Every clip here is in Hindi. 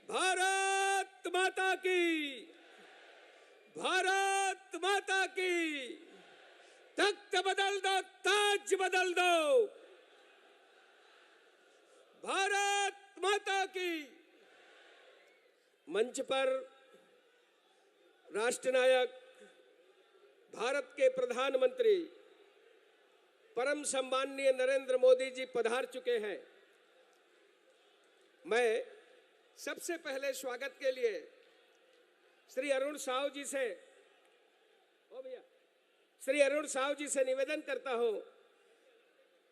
भारत माता की, भारत माता की। तख्त बदल दो, ताज बदल दो। भारत माता की। मंच पर राष्ट्र नायक, भारत के प्रधानमंत्री परम सम्माननीय नरेंद्र मोदी जी पधार चुके हैं। मैं सबसे पहले स्वागत के लिए श्री अरुण साहू जी से, श्री अरुण साहू जी से निवेदन करता हूं,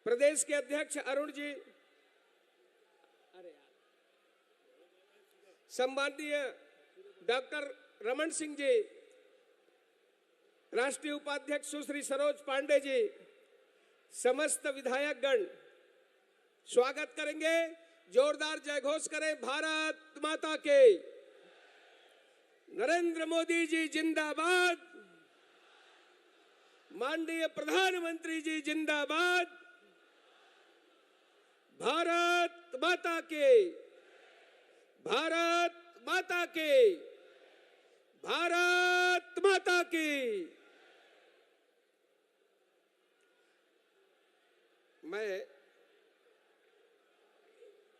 प्रदेश के अध्यक्ष अरुण जी, सम्माननीय डॉक्टर रमन सिंह जी, राष्ट्रीय उपाध्यक्ष सुश्री सरोज पांडे जी, समस्त विधायकगण स्वागत करेंगे। जोरदार जयघोष करें, भारत माता के। नरेंद्र मोदी जी जिंदाबाद, माननीय प्रधानमंत्री जी जिंदाबाद। भारत माता के, भारत माता के, भारत माता की। मैं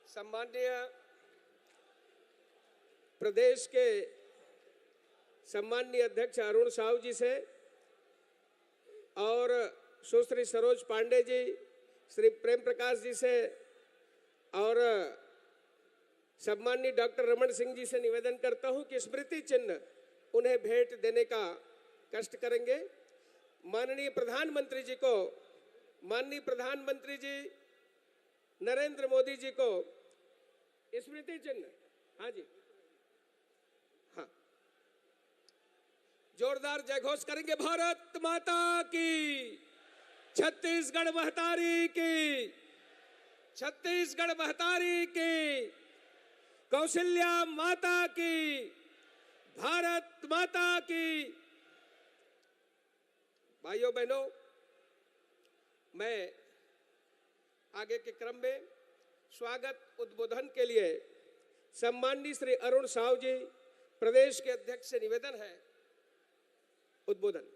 सम्माननीय प्रदेश के सम्माननीय अध्यक्ष अरुण साहू जी से और सुश्री सरोज पांडे जी, श्री प्रेम प्रकाश जी से और सम्माननीय डॉक्टर रमन सिंह जी से निवेदन करता हूं कि स्मृति चिन्ह उन्हें भेंट देने का कष्ट करेंगे। माननीय प्रधानमंत्री जी को, माननीय प्रधानमंत्री जी नरेंद्र मोदी जी को स्मृति चिन्ह, हाँ जी, हाँ, जोरदार जयघोष करेंगे। भारत माता की, छत्तीसगढ़ महतारी की, छत्तीसगढ़ महतारी की, कौशल्या माता की, भारत माता की। भाइयों बहनों, मैं आगे के क्रम में स्वागत उद्बोधन के लिए सम्माननीय श्री अरुण साहू जी, प्रदेश के अध्यक्ष से निवेदन है, उद्बोधन।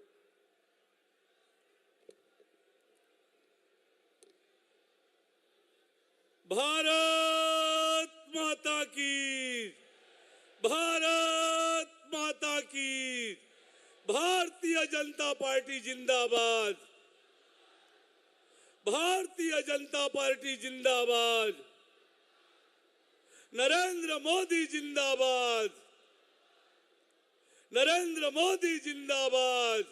भारत माता की, भारत माता की। भारतीय जनता पार्टी जिंदाबाद, भारतीय जनता पार्टी जिंदाबाद। नरेंद्र मोदी जिंदाबाद, नरेंद्र मोदी जिंदाबाद।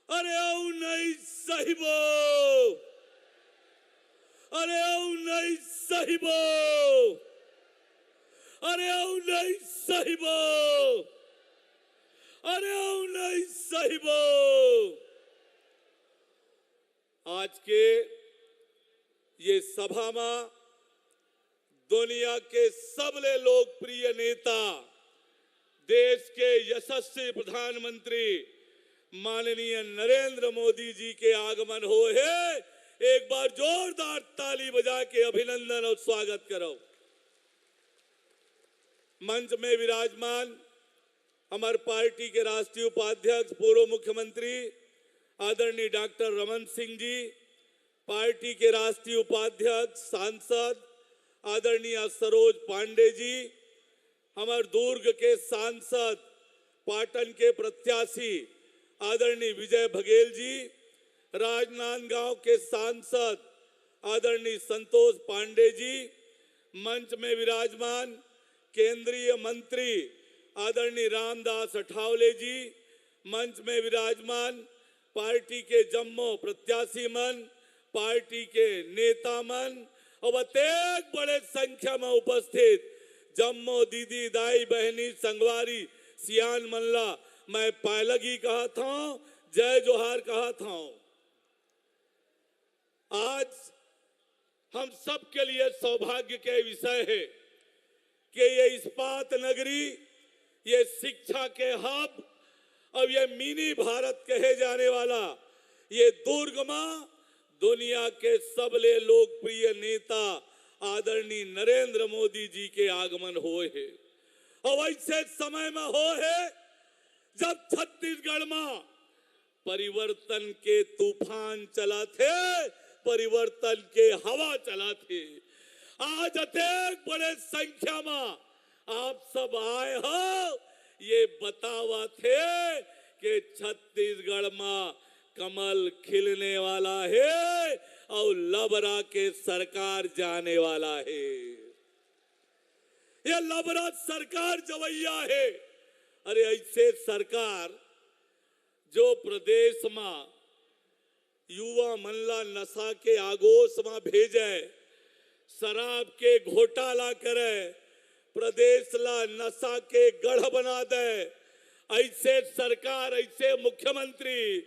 अरे ओ नहीं साहिबो, अरे ओ नहीं साहिबो, अरे ओ नहीं साहिबो, अरे ओ नहीं साहिबो। आज के ये सभा में दुनिया के सबले लोकप्रिय नेता, देश के यशस्वी प्रधानमंत्री माननीय नरेंद्र मोदी जी के आगमन हो है। एक बार जोरदार ताली बजा के अभिनंदन और स्वागत करो। मंच में विराजमान हमारे पार्टी के राष्ट्रीय उपाध्यक्ष पूर्व मुख्यमंत्री आदरणीय डॉक्टर रमन सिंह जी, पार्टी के राष्ट्रीय उपाध्यक्ष सांसद आदरणीय सरोज पांडे जी, हमारे दुर्ग के सांसद पाटन के प्रत्याशी आदरणीय विजय बघेल जी, राजनांदगांव के सांसद आदरणीय संतोष पांडे जी, मंच में विराजमान केंद्रीय मंत्री आदरणीय रामदास अठावले जी, मंच में विराजमान पार्टी के जम्मू प्रत्याशी मन, पार्टी के नेता मन और अत्यधिक बड़े संख्या में उपस्थित जम्मू दीदी दाई बहनी संगवारी सियान मल्ला, मैं पायलगी कहा था, जय जोहार कहा था। आज हम सब के लिए सौभाग्य के विषय है कि ये इस्पात नगरी, ये शिक्षा के हब और ये मिनी भारत कहे जाने वाला ये दुर्ग में दुनिया के सबले लोकप्रिय नेता आदरणीय नरेंद्र मोदी जी के आगमन होए है। और ऐसे समय में हो है जब छत्तीसगढ़ में परिवर्तन के तूफान चला थे, परिवर्तन के हवा चला थे। आज अत्यंत बड़े संख्या में आप सब आए हो, ये बतावा थे कि छत्तीसगढ़ में कमल खिलने वाला है और लबरा के सरकार जाने वाला है। ये लबरा सरकार जवैया है। अरे ऐसे सरकार जो प्रदेश में युवा मनला नशा के आगोश में भेजे, शराब के घोटाला करे, प्रदेश ला नशा के गढ़ बना दे, ऐसे सरकार, ऐसे मुख्यमंत्री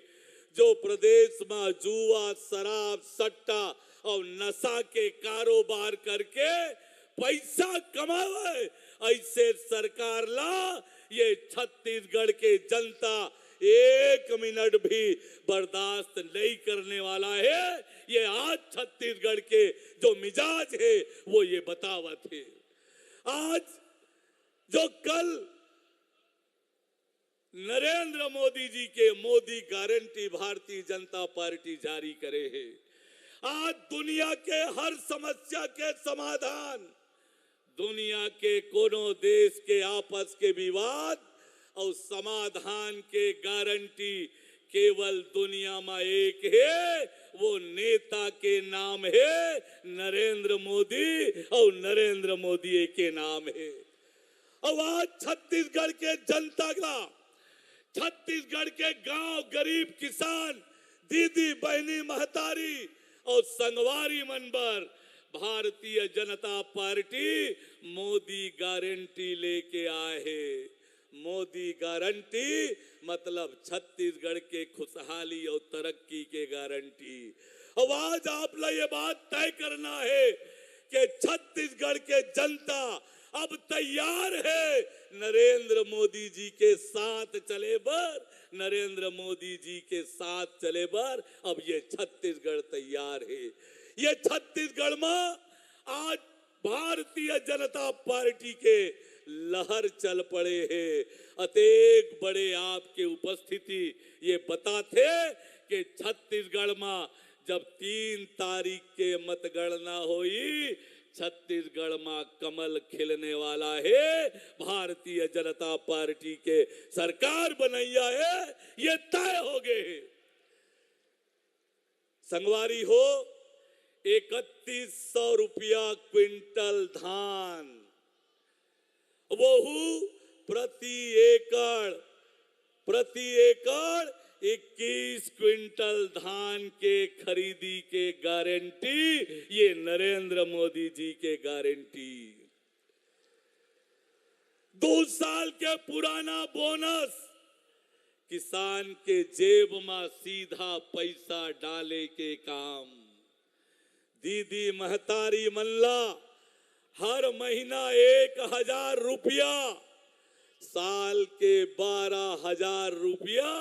जो प्रदेश में जुआ, शराब, सट्टा और नशा के कारोबार करके पैसा कमावे, ऐसे सरकार ला ये छत्तीसगढ़ के जनता एक मिनट भी बर्दाश्त नहीं करने वाला है। ये आज छत्तीसगढ़ के जो मिजाज है वो ये बतावत है। आज जो कल नरेंद्र मोदी जी के मोदी गारंटी भारतीय जनता पार्टी जारी करे है, आज दुनिया के हर समस्या के समाधान, दुनिया के कोनो देश के आपस के विवाद और समाधान के गारंटी केवल दुनिया में एक है, वो नेता के नाम है नरेंद्र मोदी और नरेंद्र मोदी के नाम है। और आज छत्तीसगढ़ के जनता का, छत्तीसगढ़ के गांव, गरीब किसान, दीदी बहनी महतारी और संगवारी मनबर भारतीय जनता पार्टी मोदी गारंटी लेके आए है। मोदी गारंटी मतलब छत्तीसगढ़ के खुशहाली और तरक्की के गारंटी। अब आज आप लोग ये बात तय करना है कि छत्तीसगढ़ के जनता अब तैयार है नरेंद्र मोदी जी के साथ चले बर, नरेंद्र मोदी जी के साथ चले बर। अब ये छत्तीसगढ़ तैयार है। ये छत्तीसगढ़ में आज भारतीय जनता पार्टी के लहर चल पड़े हैं। अतेक बड़े आपके उपस्थिति ये बताते कि छत्तीसगढ़ में जब 3 तारीख के मतगणना हुई, छत्तीसगढ़ में कमल खिलने वाला है, भारतीय जनता पार्टी के सरकार बनैया है, ये तय हो गए। संगवारी हो, 3100 रुपया क्विंटल धान, वो प्रति एकड़ 21 क्विंटल धान के खरीदी के गारंटी, ये नरेंद्र मोदी जी के गारंटी। 2 साल के पुराना बोनस, किसान के जेब में सीधा पैसा डाले के काम। दीदी महतारी मल्ला हर महीना 1000 रुपया, साल के 12,000 रुपया,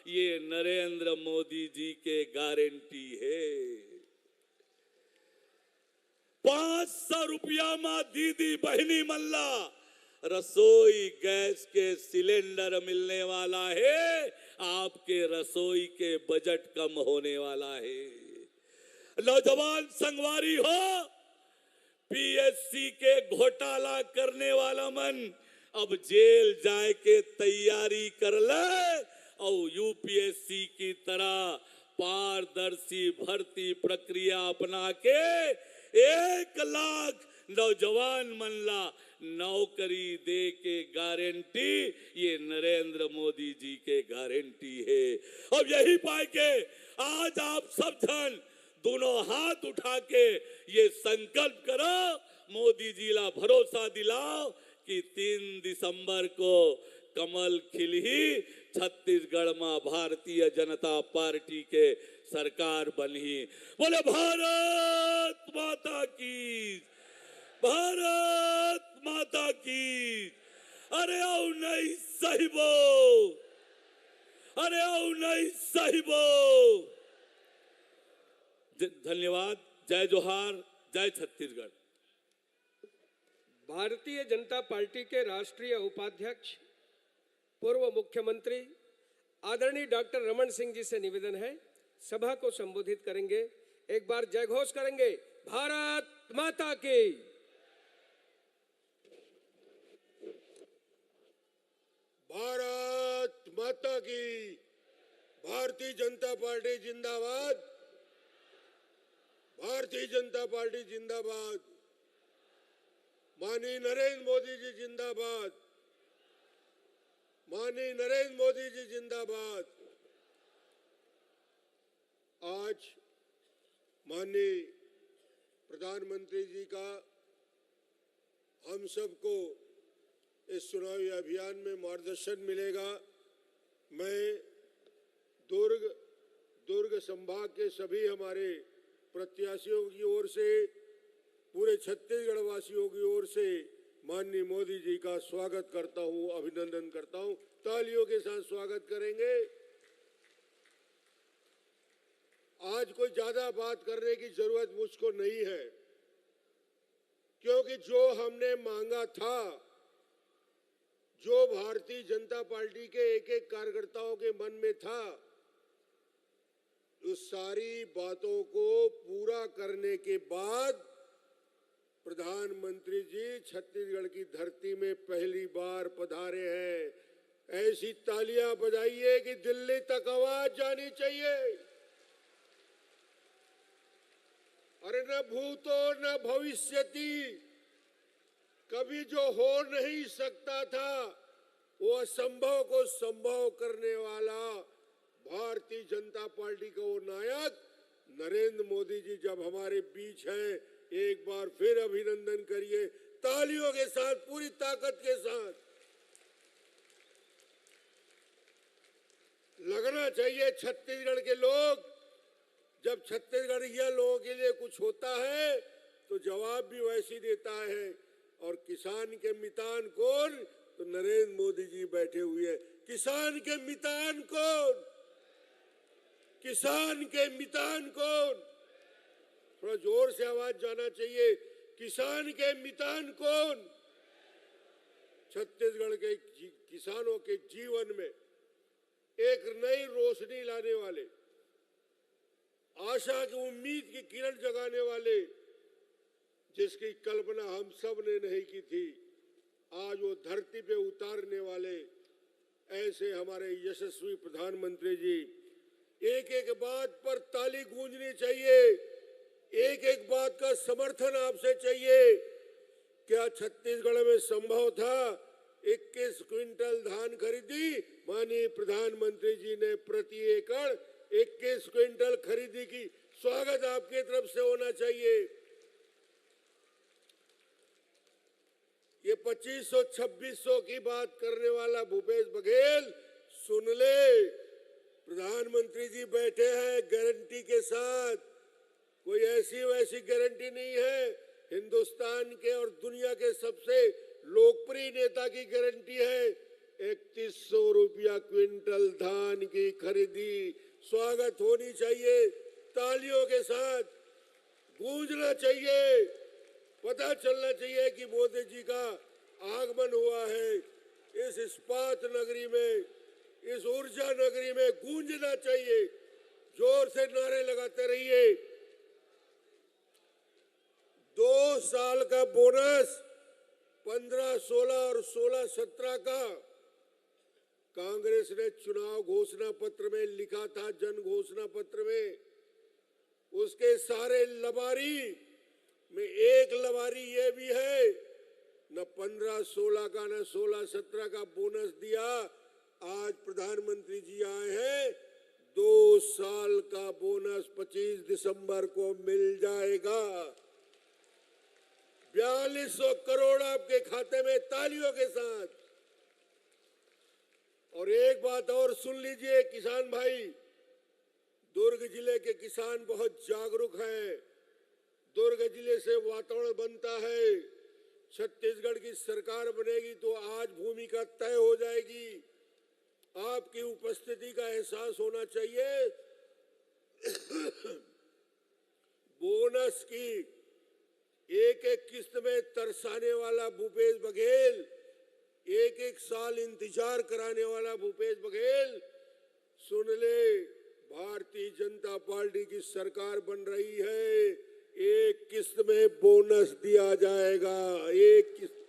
ये नरेंद्र मोदी जी के गारंटी है। 500 रुपया में दीदी बहनी मल्ला रसोई गैस के सिलेंडर मिलने वाला है। आपके रसोई के बजट कम होने वाला है। नौजवान संगवारी हो, पीएससी के घोटाला करने वाला मन अब जेल जाए के तैयारी कर ले और यूपीएससी की तरह पारदर्शी भर्ती प्रक्रिया अपना के 1 लाख नौजवान मनला नौकरी दे के गारंटी, ये नरेंद्र मोदी जी के गारंटी है। अब यही पाए के आज आप सब जन दोनों हाथ उठा के ये संकल्प करो, मोदी जी ला भरोसा दिलाओ कि 3 दिसंबर को कमल खिलही, छत्तीसगढ़ में भारतीय जनता पार्टी के सरकार बनी। बोले भारत माता की, भारत माता की। अरे आओ नहीं साहिबो, अरे आओ नहीं साहिबो। धन्यवाद। जय जोहार, जय छत्तीसगढ़। भारतीय जनता पार्टी के राष्ट्रीय उपाध्यक्ष पूर्व मुख्यमंत्री आदरणीय डॉक्टर रमन सिंह जी से निवेदन है, सभा को संबोधित करेंगे। एक बार जय घोष करेंगे, भारत माता की। भारत माता की। भारतीय जनता पार्टी जिंदाबाद। भारतीय जनता पार्टी जिंदाबाद। माननीय नरेंद्र मोदी जी जिंदाबाद। माननीय नरेंद्र मोदी जी जिंदाबाद। आज माननीय प्रधानमंत्री जी का हम सबको इस चुनावी अभियान में मार्गदर्शन मिलेगा। मैं दुर्ग संभाग के सभी हमारे प्रत्याशियों की ओर से, पूरे छत्तीसगढ़ वासियों की ओर से माननीय मोदी जी का स्वागत करता हूं, अभिनंदन करता हूं। तालियों के साथ स्वागत करेंगे। आज कोई ज्यादा बात करने की जरूरत मुझको नहीं है, क्योंकि जो हमने मांगा था, जो भारतीय जनता पार्टी के एक एक कार्यकर्ताओं के मन में था, उस सारी बातों को पूरा करने के बाद प्रधानमंत्री जी छत्तीसगढ़ की धरती में पहली बार पधारे हैं। ऐसी तालियां बजाइए कि दिल्ली तक आवाज जानी चाहिए। अरे न भूतो न भविष्यति, कभी जो हो नहीं सकता था वो असंभव को संभव करने वाला भारतीय जनता पार्टी का वो नायक नरेंद्र मोदी जी जब हमारे बीच हैं, एक बार फिर अभिनंदन करिए तालियों के साथ, पूरी ताकत के साथ। लगना चाहिए छत्तीसगढ़ के लोग, जब छत्तीसगढ़िया लोगों के लिए कुछ होता है तो जवाब भी वैसे देता है। और किसान के मितान कौन? तो नरेंद्र मोदी जी बैठे हुए हैं। किसान के मितान कौन? किसान के मितान कौन? थोड़ा जोर से आवाज जाना चाहिए। किसान के मितान कौन? छत्तीसगढ़ के किसानों के जीवन में एक नई रोशनी लाने वाले, आशा की उम्मीद की किरण जगाने वाले, जिसकी कल्पना हम सब ने नहीं की थी, आज वो धरती पे उतारने वाले ऐसे हमारे यशस्वी प्रधानमंत्री जी। एक एक बात पर ताली गूंजनी चाहिए, एक एक बात का समर्थन आपसे चाहिए। क्या छत्तीसगढ़ में संभव था 21 क्विंटल धान खरीदी? माननीय प्रधानमंत्री जी ने प्रति एकड़ 21 क्विंटल खरीदी की। स्वागत आपकी तरफ से होना चाहिए। ये 2500-2600 की बात करने वाला भूपेश बघेल सुन ले, प्रधानमंत्री जी बैठे हैं गारंटी के साथ। कोई ऐसी वैसी गारंटी नहीं है, हिंदुस्तान के और दुनिया के सबसे लोकप्रिय नेता की गारंटी है। 3100 रुपया क्विंटल धान की खरीदी। स्वागत होनी चाहिए, तालियों के साथ गूंजना चाहिए, पता चलना चाहिए कि मोदी जी का आगमन हुआ है। इस इस्पात नगरी में, इस ऊर्जा नगरी में गूंजना चाहिए। जोर से नारे लगाते रहिए। 2 साल का बोनस 15-16 और 16-17 का कांग्रेस ने चुनाव घोषणा पत्र में लिखा था, जन घोषणा पत्र में। उसके सारे लबारी में एक लबारी ये भी है, न 15-16 का न 16-17 का बोनस दिया। आज प्रधानमंत्री जी आए हैं, 2 साल का बोनस 25 दिसंबर को मिल जाएगा। 4200 करोड़ आपके खाते में, तालियों के साथ। और एक बात और सुन लीजिए किसान भाई, दुर्ग जिले के किसान बहुत जागरूक हैं। दुर्ग जिले से वातावरण बनता है। छत्तीसगढ़ की सरकार बनेगी तो आज भूमिका तय हो जाएगी। आपकी उपस्थिति का एहसास होना चाहिए। बोनस की एक एक किस्त में तरसाने वाला भूपेश बघेल, एक एक साल इंतजार कराने वाला भूपेश बघेल, सुन ले, भारतीय जनता पार्टी की सरकार बन रही है, एक किस्त में बोनस दिया जाएगा, एक किस्त,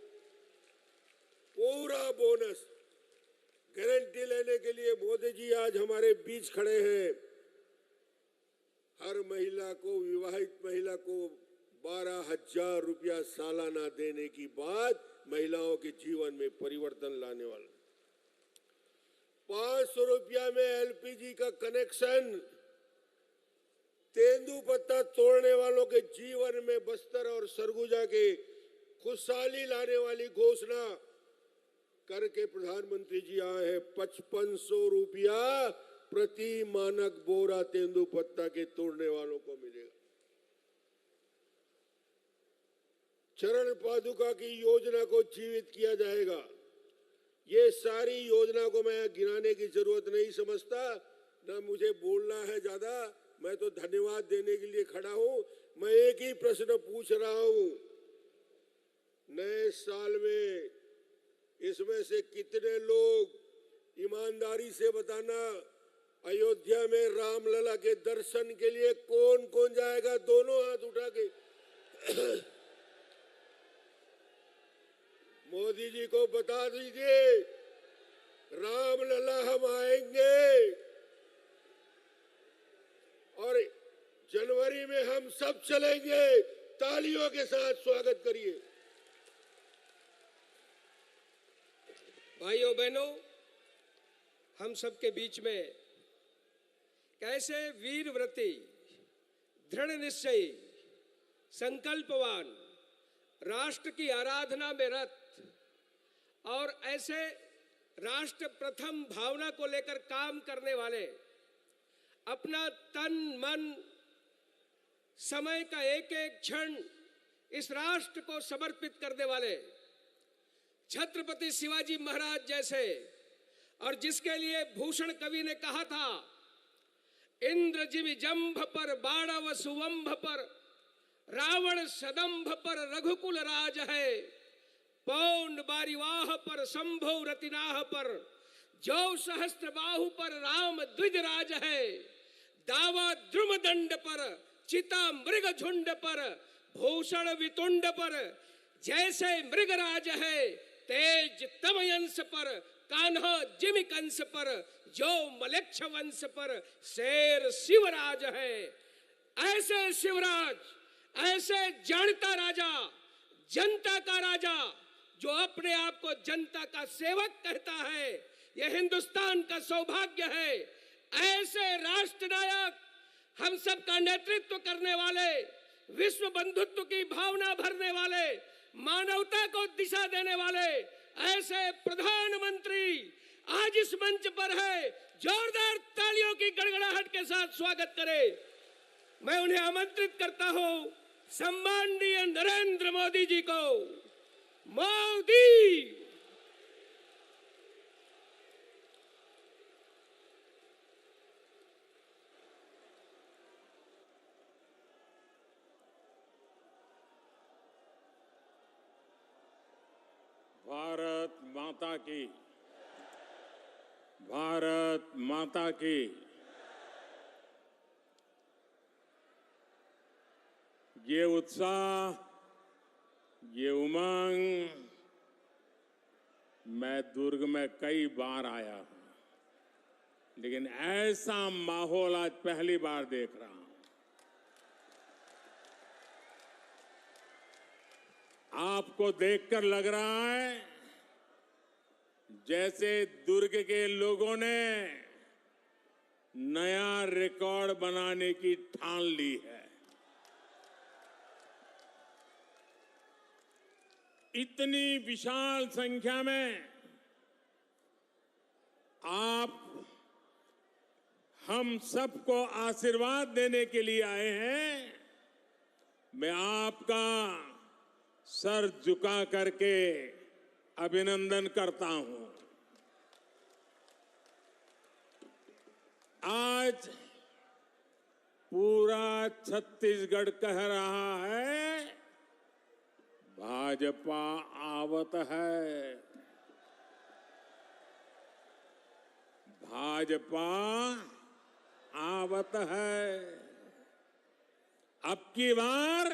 पूरा बोनस। गारंटी लेने के लिए मोदी जी आज हमारे बीच खड़े हैं। हर महिला को, विवाहित महिला को 12,000 रुपया सालाना देने की बात महिलाओं के जीवन में परिवर्तन लाने वाला। 500 रुपया में एलपीजी का कनेक्शन, तेंदुपत्ता तोड़ने वालों के जीवन में बस्तर और सरगुजा के खुशहाली लाने वाली घोषणा करके प्रधानमंत्री जी आए हैं। 5500 रुपया प्रति मानक बोरा तेंदुपत्ता के तोड़ने वालों को मिलेगा। चरण पादुका की योजना को जीवित किया जाएगा। ये सारी योजना को मैं गिनाने की जरूरत नहीं समझता, ना मुझे बोलना है ज्यादा, मैं तो धन्यवाद देने के लिए खड़ा हूं। मैं एक ही प्रश्न पूछ रहा हूं, नए साल में इसमें से कितने लोग ईमानदारी से बताना, अयोध्या में रामलला के दर्शन के लिए कौन कौन जाएगा? दोनों हाथ उठा के मोदी जी को बता दीजिए, रामलला हम आएंगे और जनवरी में हम सब चलेंगे। तालियों के साथ स्वागत करिए। भाइयों बहनों, हम सबके बीच में कैसे वीरव्रती, दृढ़ निश्चयी, संकल्पवान, राष्ट्र की आराधना में रत और ऐसे राष्ट्र प्रथम भावना को लेकर काम करने वाले, अपना तन मन समय का एक एक क्षण इस राष्ट्र को समर्पित करने वाले छत्रपति शिवाजी महाराज जैसे, और जिसके लिए भूषण कवि ने कहा था, इंद्र जिमि जंभ पर बाणव सुवंभ पर, रावण सदंभ पर रघुकुल राज है, पौंड बारिवाह पर शंभो रतिनाह पर, जो सहस्त्र बाहु पर राम द्विज राज है, दावा द्रुम दंड पर चिता मृग झुंड पर, भूषण वितुंड पर जैसे मृगराज है, तेज तमयंस पर कान्हा जिमि कंस पर, जो मलेच्छ वंश पर शेर शिवराज है। ऐसे शिवराज, ऐसे जानता राजा, जनता का राजा, जो अपने आप को जनता का सेवक कहता है, यह हिंदुस्तान का सौभाग्य है। ऐसे राष्ट्र नायक, हम सब का नेतृत्व करने वाले, विश्व बंधुत्व की भावना भरने वाले, मानवता को दिशा देने वाले ऐसे प्रधानमंत्री आज इस मंच पर है। जोरदार तालियों की गड़गड़ाहट के साथ स्वागत करें। मैं उन्हें आमंत्रित करता हूं, सम्माननीय नरेंद्र मोदी जी को। मोदी, भारत माता की, भारत माता की। ये उत्साह, ये उमंग, मैं दुर्ग में कई बार आया हूं, लेकिन ऐसा माहौल आज पहली बार देख रहा हूं। आपको देखकर लग रहा है जैसे दुर्ग के लोगों ने नया रिकॉर्ड बनाने की ठान ली है। इतनी विशाल संख्या में आप हम सबको आशीर्वाद देने के लिए आए हैं। मैं आपका सर झुका करके अभिनंदन करता हूं। आज पूरा छत्तीसगढ़ कह रहा है भाजपा आवत है, भाजपा आवत है। अब की बार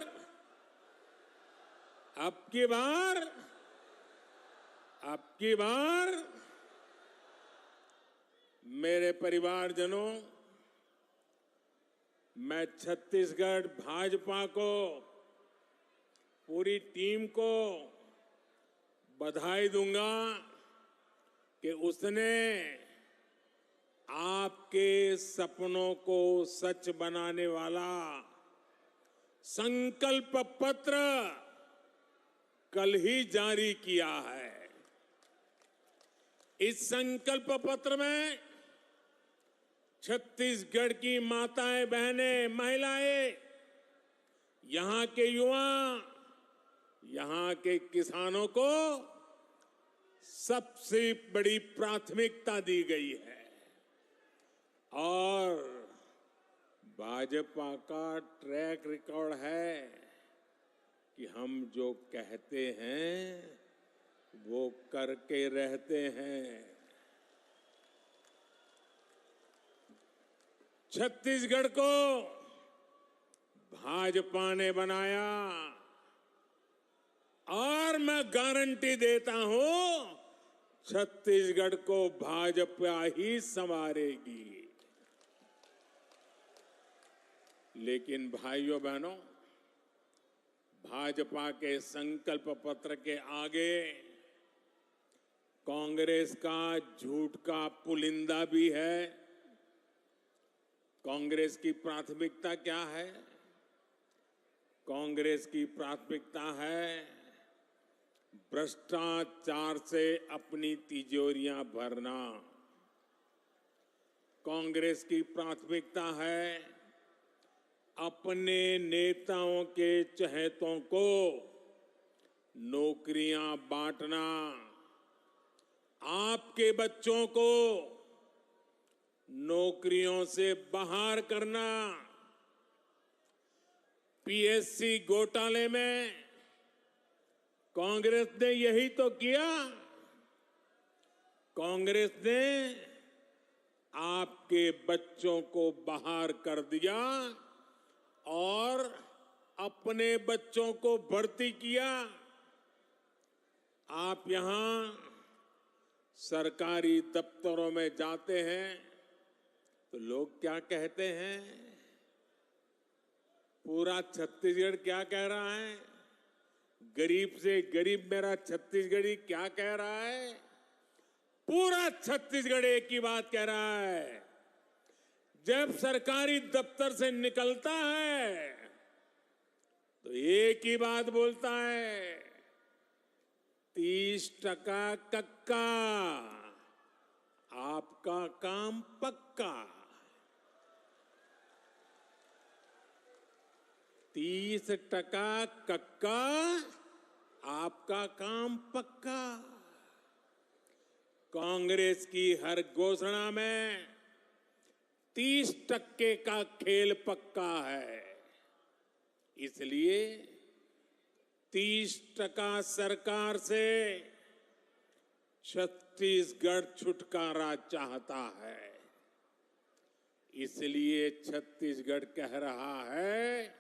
मेरे परिवारजनों, मैं छत्तीसगढ़ भाजपा को, पूरी टीम को बधाई दूंगा कि उसने आपके सपनों को सच बनाने वाला संकल्प पत्र कल ही जारी किया है। इस संकल्प पत्र में छत्तीसगढ़ की माताएं, बहनें, महिलाएं, यहां के युवा, यहां के किसानों को सबसे बड़ी प्राथमिकता दी गई है। और भाजपा का ट्रैक रिकॉर्ड है कि हम जो कहते हैं वो करके रहते हैं। छत्तीसगढ़ को भाजपा ने बनाया और मैं गारंटी देता हूं छत्तीसगढ़ को भाजपा ही संवारेगी। लेकिन भाइयों बहनों, भाजपा के संकल्प पत्र के आगे कांग्रेस का झूठ का पुलिंदा भी है। कांग्रेस की प्राथमिकता क्या है? कांग्रेस की प्राथमिकता है भ्रष्टाचार से अपनी तिजोरियां भरना। कांग्रेस की प्राथमिकता है अपने नेताओं के चहेतों को नौकरियां बांटना, आपके बच्चों को नौकरियों से बाहर करना। पीएससी घोटाले में कांग्रेस ने यही तो किया। कांग्रेस ने आपके बच्चों को बाहर कर दिया और अपने बच्चों को भर्ती किया। आप यहां सरकारी दफ्तरों में जाते हैं तो लोग क्या कहते हैं? पूरा छत्तीसगढ़ क्या कह रहा है? गरीब से गरीब मेरा छत्तीसगढ़ी क्या कह रहा है? पूरा छत्तीसगढ़ एक ही बात कह रहा है। जब सरकारी दफ्तर से निकलता है तो एक ही बात बोलता है, 30% कक्का, आपका काम पक्का। 30% कक्का, आपका काम पक्का। कांग्रेस की हर घोषणा में 30% का खेल पक्का है। इसलिए 30% सरकार से छत्तीसगढ़ छुटकारा चाहता है। इसलिए छत्तीसगढ़ कह रहा है,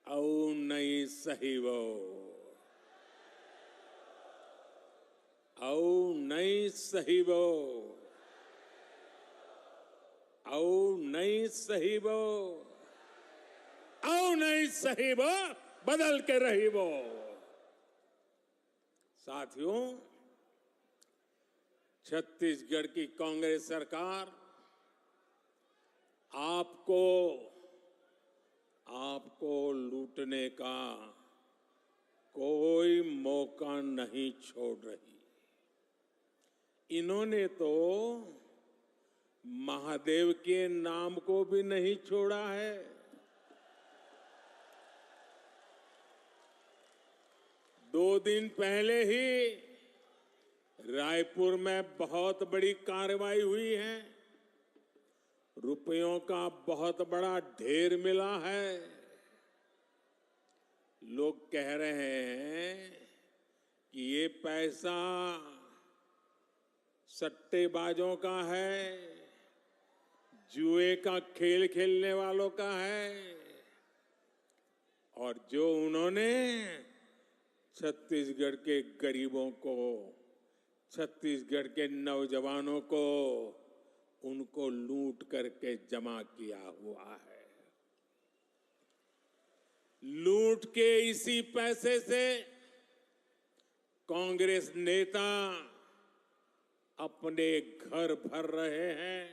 औ नहीं सही वो, औ नहीं सही वो, औ नहीं सही वो, औ नहीं सही वो, बदल के रही वो। साथियों, छत्तीसगढ़ की कांग्रेस सरकार आपको लूटने का कोई मौका नहीं छोड़ रही। इन्होंने तो महादेव के नाम को भी नहीं छोड़ा है। दो दिन पहले ही रायपुर में बहुत बड़ी कार्रवाई हुई है। रुपयों का बहुत बड़ा ढेर मिला है। लोग कह रहे हैं कि ये पैसा सट्टेबाजों का है, जुए का खेल खेलने वालों का है, और जो उन्होंने छत्तीसगढ़ के गरीबों को, छत्तीसगढ़ के नौजवानों को, उनको लूट करके जमा किया हुआ है। लूट के इसी पैसे से कांग्रेस नेता अपने घर भर रहे हैं।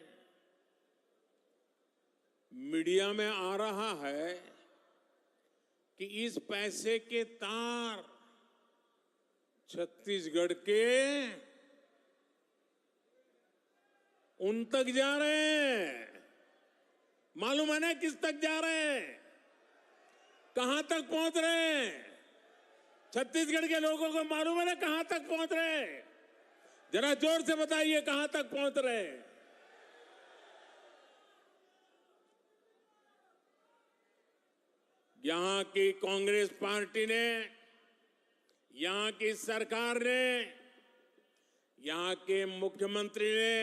मीडिया में आ रहा है कि इस पैसे के तार छत्तीसगढ़ के उन तक जा रहे हैं। मालूम है ना किस तक जा रहे हैं, कहां तक पहुंच रहे हैं? छत्तीसगढ़ के लोगों को मालूम है ना कहां तक पहुंच रहे हैं? जरा जोर से बताइए कहां तक पहुंच रहे हैं? यहां की कांग्रेस पार्टी ने, यहां की सरकार ने, यहां के मुख्यमंत्री ने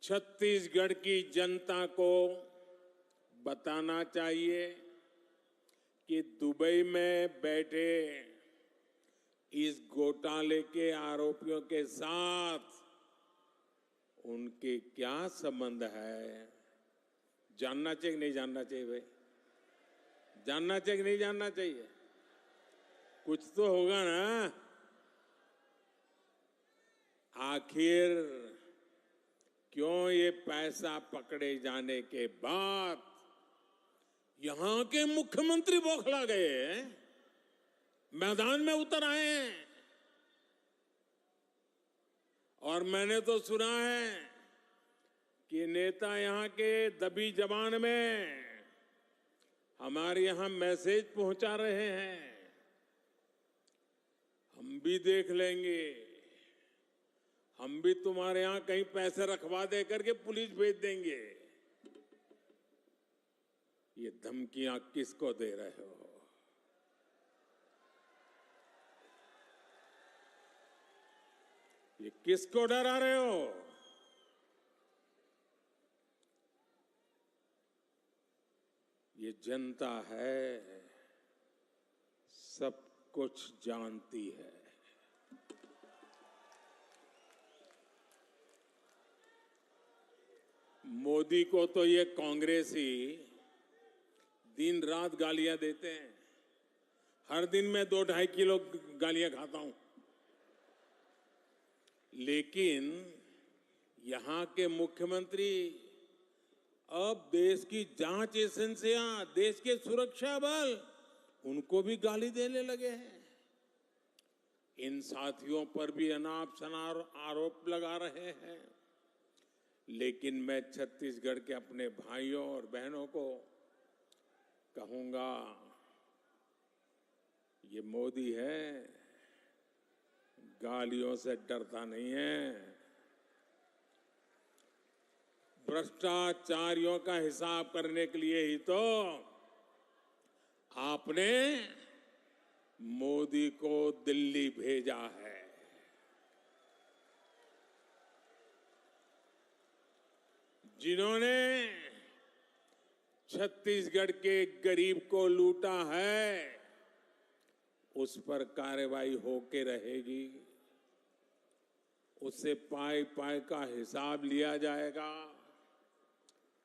छत्तीसगढ़ की जनता को बताना चाहिए कि दुबई में बैठे इस घोटाले के आरोपियों के साथ उनके क्या संबंध है। जानना चाहिए कि नहीं जानना चाहिए भाई? जानना चाहिए कि नहीं जानना चाहिए? कुछ तो होगा ना। आखिर क्यों ये पैसा पकड़े जाने के बाद यहां के मुख्यमंत्री बौखला गए हैं, मैदान में उतर आए हैं? और मैंने तो सुना है कि नेता यहां के दबी जबान में हमारे यहां मैसेज पहुंचा रहे हैं, हम भी देख लेंगे, हम भी तुम्हारे यहां कहीं पैसे रखवा दे करके पुलिस भेज देंगे। ये धमकियां किसको दे रहे हो? ये किसको डरा रहे हो? ये जनता है, सब कुछ जानती है। मोदी को तो ये कांग्रेसी दिन रात गालियां देते हैं। हर दिन मैं 2-2.5 किलो गालियां खाता हूं, लेकिन यहां के मुख्यमंत्री अब देश की जांच एजेंसियां, देश के सुरक्षा बल, उनको भी गाली देने लगे हैं। इन साथियों पर भी अनाप शनाप आरोप लगा रहे हैं। लेकिन मैं छत्तीसगढ़ के अपने भाइयों और बहनों को कहूंगा, ये मोदी है, गालियों से डरता नहीं है। भ्रष्टाचारियों का हिसाब करने के लिए ही तो आपने मोदी को दिल्ली भेजा है। जिन्होंने छत्तीसगढ़ के गरीब को लूटा है, उस पर कार्रवाई होके रहेगी, उससे पाई पाई का हिसाब लिया जाएगा।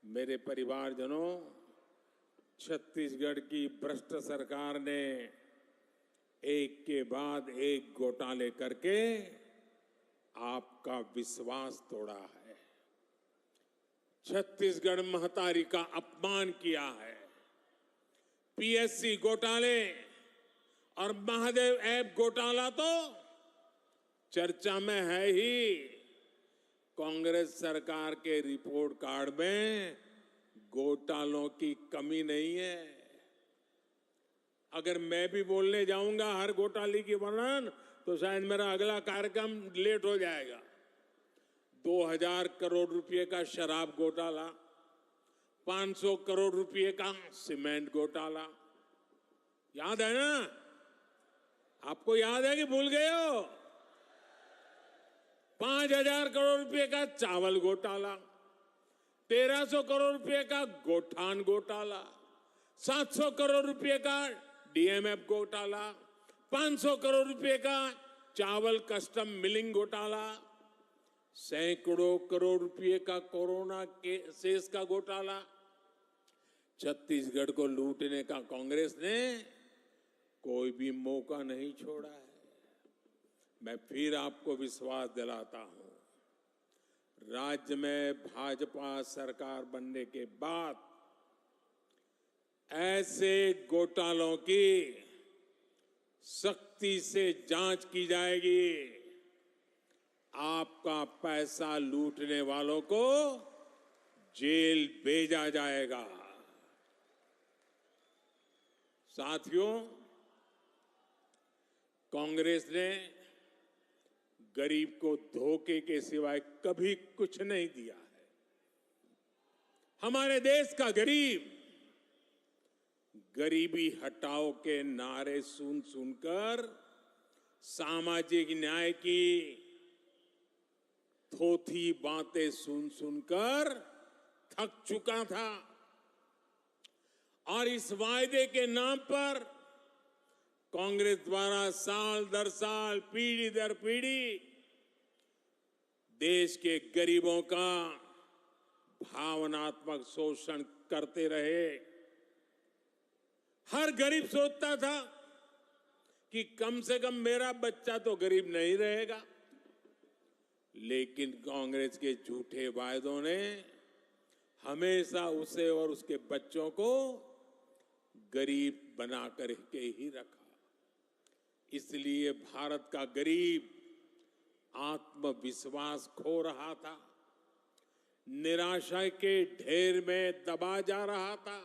मेरे परिवारजनों, छत्तीसगढ़ की भ्रष्ट सरकार ने एक के बाद एक घोटाले करके आपका विश्वास तोड़ा है। छत्तीसगढ़ महतारी का अपमान किया है। पीएससी घोटाले और महादेव ऐप घोटाला तो चर्चा में है ही। कांग्रेस सरकार के रिपोर्ट कार्ड में घोटालों की कमी नहीं है। अगर मैं भी बोलने जाऊंगा हर घोटाले की वर्णन, तो शायद मेरा अगला कार्यक्रम लेट हो जाएगा। 2000 करोड़ रुपए का शराब घोटाला, 500 करोड़ रुपए का सीमेंट घोटाला, याद है ना? आपको याद है कि भूल गए हो? 5,000 करोड़ रुपए का चावल घोटाला, 1,300 करोड़ रुपए का गोठान घोटाला, 700 करोड़ रुपए का डीएमएफ घोटाला, 500 करोड़ रुपए का चावल कस्टम मिलिंग घोटाला, सैकड़ों करोड़ रुपए का कोरोना के सेस का घोटाला। छत्तीसगढ़ को लूटने का कांग्रेस ने कोई भी मौका नहीं छोड़ा है। मैं फिर आपको विश्वास दिलाता हूं, राज्य में भाजपा सरकार बनने के बाद ऐसे घोटालों की सख्ती से जांच की जाएगी। आपका पैसा लूटने वालों को जेल भेजा जाएगा। साथियों, कांग्रेस ने गरीब को धोखे के सिवाय कभी कुछ नहीं दिया है। हमारे देश का गरीब गरीबी हटाओ के नारे सुन सुनकर सामाजिक न्याय की थोथी बातें सुन सुनकर थक चुका था और इस वायदे के नाम पर कांग्रेस द्वारा साल दर साल, पीढ़ी दर पीढ़ी देश के गरीबों का भावनात्मक शोषण करते रहे। हर गरीब सोचता था कि कम से कम मेरा बच्चा तो गरीब नहीं रहेगा, लेकिन कांग्रेस के झूठे वायदों ने हमेशा उसे और उसके बच्चों को गरीब बना कर के ही रखा। इसलिए भारत का गरीब आत्मविश्वास खो रहा था, निराशा के ढेर में दबा जा रहा था।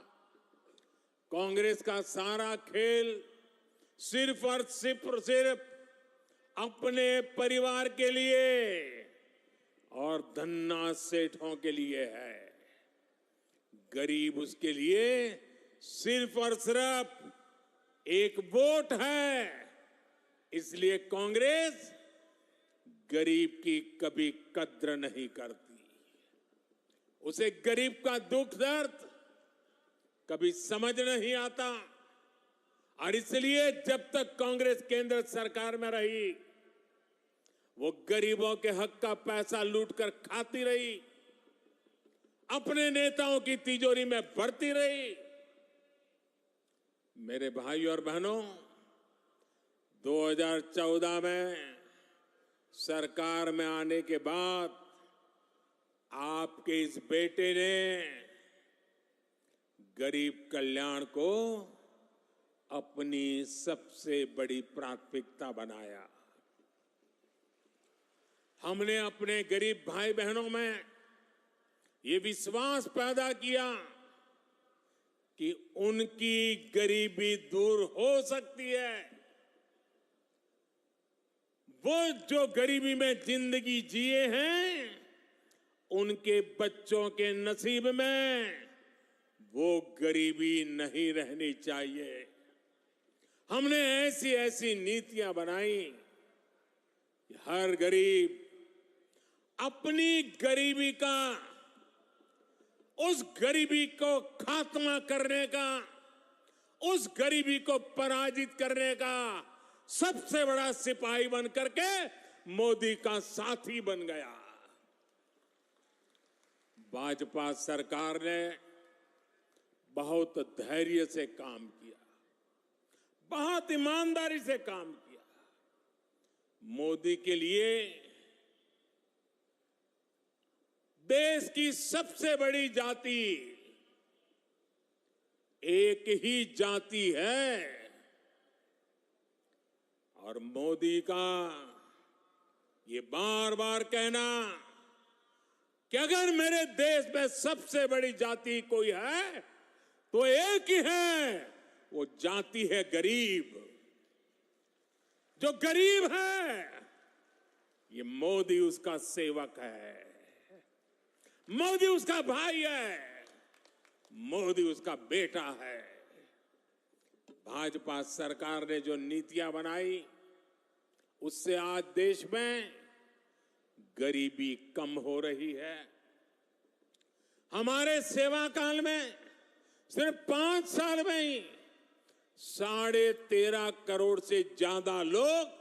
कांग्रेस का सारा खेल सिर्फ और सिर्फ अपने परिवार के लिए और धन्ना सेठों के लिए है। गरीब उसके लिए सिर्फ और सिर्फ एक वोट है। इसलिए कांग्रेस गरीब की कभी कद्र नहीं करती। उसे गरीब का दुख दर्द कभी समझ नहीं आता और इसलिए जब तक कांग्रेस केंद्र सरकार में रही, वो गरीबों के हक का पैसा लूटकर खाती रही, अपने नेताओं की तिजोरी में भरती रही। मेरे भाई और बहनों, 2014 में सरकार में आने के बाद आपके इस बेटे ने गरीब कल्याण को अपनी सबसे बड़ी प्राथमिकता बनाया। हमने अपने गरीब भाई बहनों में ये विश्वास पैदा किया कि उनकी गरीबी दूर हो सकती है। वो जो गरीबी में जिंदगी जिए हैं, उनके बच्चों के नसीब में वो गरीबी नहीं रहनी चाहिए। हमने ऐसी ऐसी नीतियां बनाई कि हर गरीब अपनी गरीबी का, उस गरीबी को खात्मा करने का, उस गरीबी को पराजित करने का सबसे बड़ा सिपाही बन करके मोदी का साथी बन गया। भाजपा सरकार ने बहुत धैर्य से काम किया, बहुत ईमानदारी से काम किया। मोदी के लिए देश की सबसे बड़ी जाति एक ही जाति है और मोदी का ये बार बार कहना कि अगर मेरे देश में सबसे बड़ी जाति कोई है तो एक ही है, वो जाति है गरीब। जो गरीब है, ये मोदी उसका सेवक है, मोदी उसका भाई है, मोदी उसका बेटा है। भाजपा सरकार ने जो नीतियां बनाई उससे आज देश में गरीबी कम हो रही है। हमारे सेवा काल में सिर्फ 5 साल में ही 13.5 करोड़ से ज्यादा लोग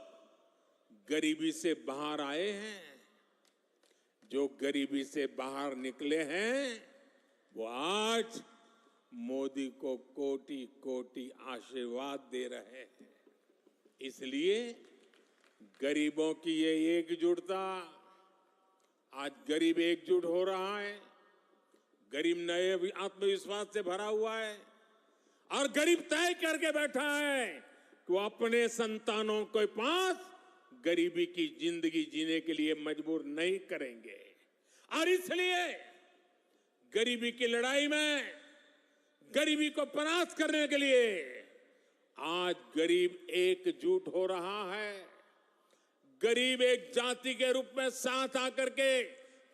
गरीबी से बाहर आए हैं। जो गरीबी से बाहर निकले हैं वो आज मोदी को कोटि कोटि आशीर्वाद दे रहे हैं। इसलिए गरीबों की ये एकजुटता, आज गरीब एकजुट हो रहा है, गरीब नए आत्मविश्वास से भरा हुआ है और गरीब तय करके बैठा है कि वो अपने संतानों के पास गरीबी की जिंदगी जीने के लिए मजबूर नहीं करेंगे। और इसलिए गरीबी की लड़ाई में, गरीबी को परास्त करने के लिए आज गरीब एकजुट हो रहा है। गरीब एक जाति के रूप में साथ आकर के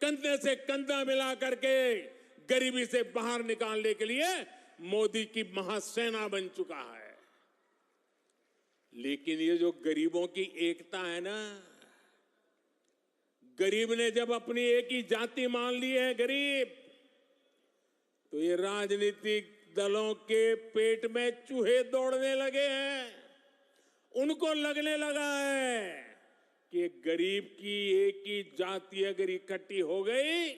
कंधे से कंधा मिला करके गरीबी से बाहर निकालने के लिए मोदी की महासेना बन चुका है। लेकिन ये जो गरीबों की एकता है ना, गरीब ने जब अपनी एक ही जाति मान ली है गरीब, तो ये राजनीतिक दलों के पेट में चूहे दौड़ने लगे हैं। उनको लगने लगा है कि गरीब की एक ही जाति अगर इकट्ठी हो गई,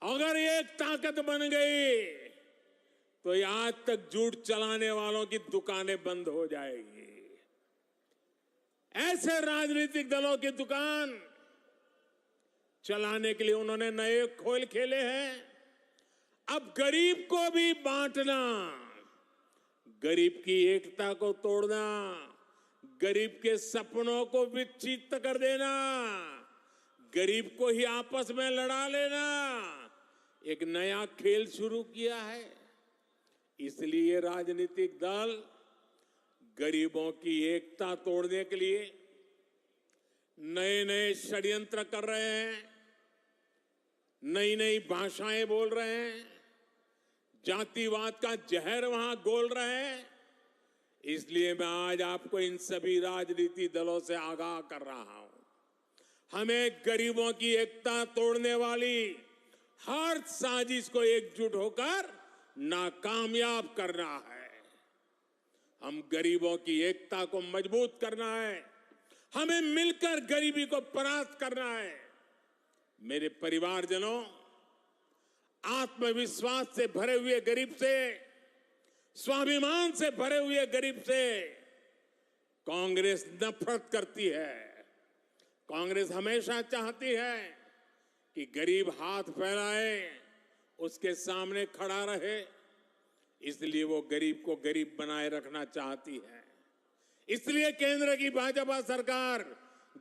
अगर एक ताकत बन गई, तो ये आज तक झूठ चलाने वालों की दुकानें बंद हो जाएगी। ऐसे राजनीतिक दलों की दुकान चलाने के लिए उन्होंने नए खेल खेले हैं। अब गरीब को भी बांटना, गरीब की एकता को तोड़ना, गरीब के सपनों को विच्छिन्न कर देना, गरीब को ही आपस में लड़ा लेना, एक नया खेल शुरू किया है। इसलिए राजनीतिक दल गरीबों की एकता तोड़ने के लिए नए नए षड्यंत्र कर रहे हैं, नई नई भाषाएं बोल रहे हैं, जातिवाद का जहर वहां घोल रहे हैं। इसलिए मैं आज आपको इन सभी राजनीतिक दलों से आगाह कर रहा हूं, हमें गरीबों की एकता तोड़ने वाली हर साजिश को एकजुट होकर नाकामयाब करना है। हम गरीबों की एकता को मजबूत करना है, हमें मिलकर गरीबी को परास्त करना है। मेरे परिवारजनों, आत्मविश्वास से भरे हुए गरीब से, स्वाभिमान से भरे हुए गरीब से कांग्रेस नफरत करती है। कांग्रेस हमेशा चाहती है कि गरीब हाथ फैलाए, उसके सामने खड़ा रहे, इसलिए वो गरीब को गरीब बनाए रखना चाहती है। इसलिए केंद्र की भाजपा सरकार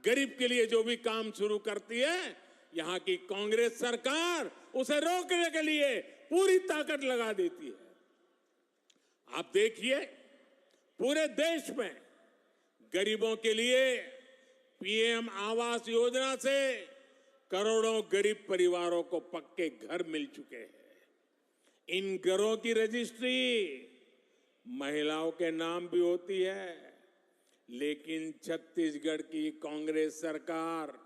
गरीब के लिए जो भी काम शुरू करती है, यहां की कांग्रेस सरकार उसे रोकने के लिए पूरी ताकत लगा देती है। आप देखिए, पूरे देश में गरीबों के लिए पीएम आवास योजना से करोड़ों गरीब परिवारों को पक्के घर मिल चुके हैं। इन घरों की रजिस्ट्री महिलाओं के नाम भी होती है, लेकिन छत्तीसगढ़ की कांग्रेस सरकार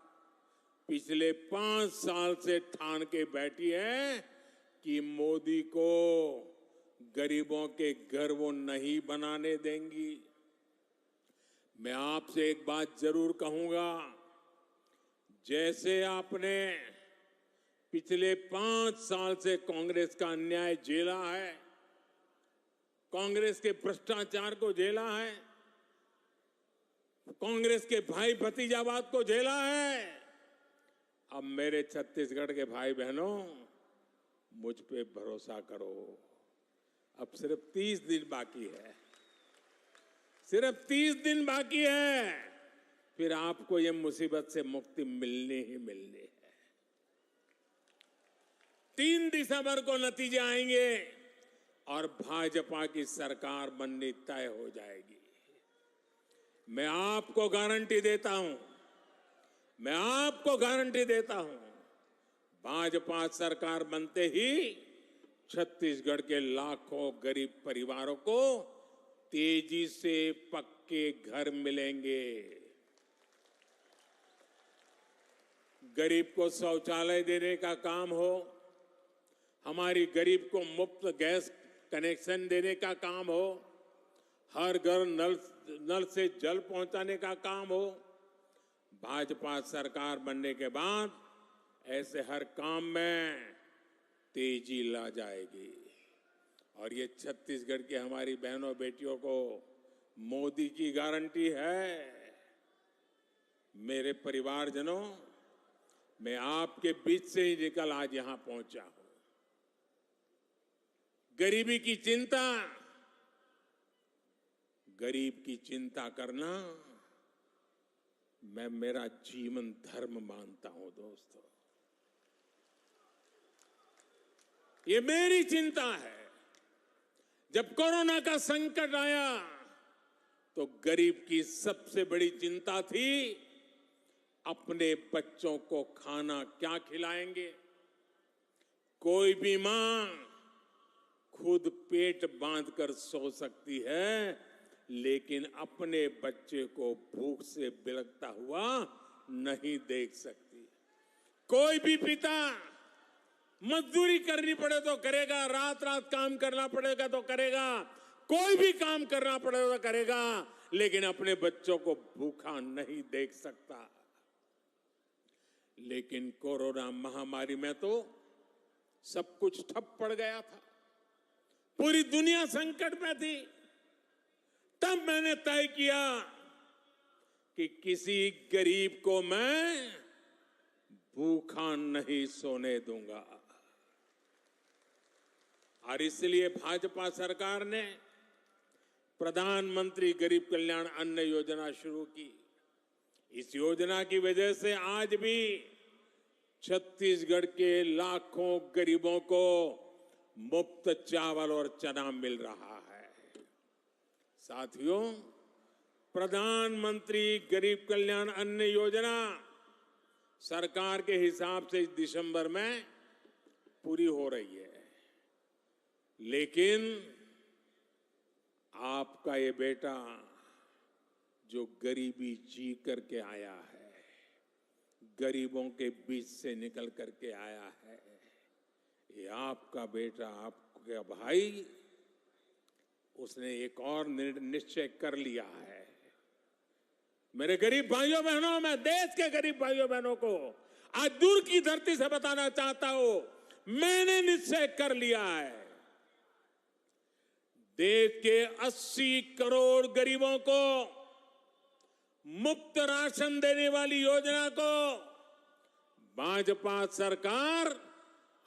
पिछले 5 साल से ठान के बैठी है कि मोदी को गरीबों के घर वो नहीं बनाने देंगी। मैं आपसे एक बात जरूर कहूंगा, जैसे आपने पिछले 5 साल से कांग्रेस का अन्याय झेला है, कांग्रेस के भ्रष्टाचार को झेला है, कांग्रेस के भाई भतीजावाद को झेला है, अब मेरे छत्तीसगढ़ के भाई बहनों, मुझ पे भरोसा करो। अब सिर्फ 30 दिन बाकी है, सिर्फ 30 दिन बाकी है, फिर आपको ये मुसीबत से मुक्ति मिलनी ही मिलनी है। 3 दिसंबर को नतीजे आएंगे और भाजपा की सरकार बननी तय हो जाएगी। मैं आपको गारंटी देता हूं, मैं आपको गारंटी देता हूं, भाजपा सरकार बनते ही छत्तीसगढ़ के लाखों गरीब परिवारों को तेजी से पक्के घर मिलेंगे। गरीब को शौचालय देने का काम हो, हमारी गरीब को मुफ्त गैस कनेक्शन देने का काम हो, हर घर नल से जल पहुंचाने का काम हो, भाजपा सरकार बनने के बाद ऐसे हर काम में तेजी ला जाएगी। और ये छत्तीसगढ़ की हमारी बहनों बेटियों को मोदी की गारंटी है। मेरे परिवारजनों, मैं आपके बीच से ही निकल आज यहां पहुंचा हूं। गरीबी की चिंता, गरीब की चिंता करना मैं मेरा जीवन धर्म मानता हूं दोस्तों। ये मेरी चिंता है। जब कोरोना का संकट आया तो गरीब की सबसे बड़ी चिंता थी अपने बच्चों को खाना क्या खिलाएंगे। कोई भी मां खुद पेट बांधकर सो सकती है, लेकिन अपने बच्चे को भूख से बिलखता हुआ नहीं देख सकती। कोई भी पिता मजदूरी करनी पड़े तो करेगा, रात रात काम करना पड़ेगा तो करेगा, कोई भी काम करना पड़ेगा तो करेगा, लेकिन अपने बच्चों को भूखा नहीं देख सकता। लेकिन कोरोना महामारी में तो सब कुछ ठप पड़ गया था, पूरी दुनिया संकट में थी। तब मैंने तय किया कि किसी गरीब को मैं भूखा नहीं सोने दूंगा। और इसलिए भाजपा सरकार ने प्रधानमंत्री गरीब कल्याण अन्न योजना शुरू की। इस योजना की वजह से आज भी छत्तीसगढ़ के लाखों गरीबों को मुफ्त चावल और चना मिल रहा है। साथियों, प्रधानमंत्री गरीब कल्याण अन्न योजना सरकार के हिसाब से इस दिसंबर में पूरी हो रही है, लेकिन आपका ये बेटा जो गरीबी जी करके आया है, गरीबों के बीच से निकल करके आया है, ये आपका बेटा, आपका भाई, उसने एक और निश्चय कर लिया है। मेरे गरीब भाइयों बहनों, मैं देश के गरीब भाइयों बहनों को आज दूर की धरती से बताना चाहता हूं, मैंने निश्चय कर लिया है। देश के 80 करोड़ गरीबों को मुफ्त राशन देने वाली योजना को भाजपा सरकार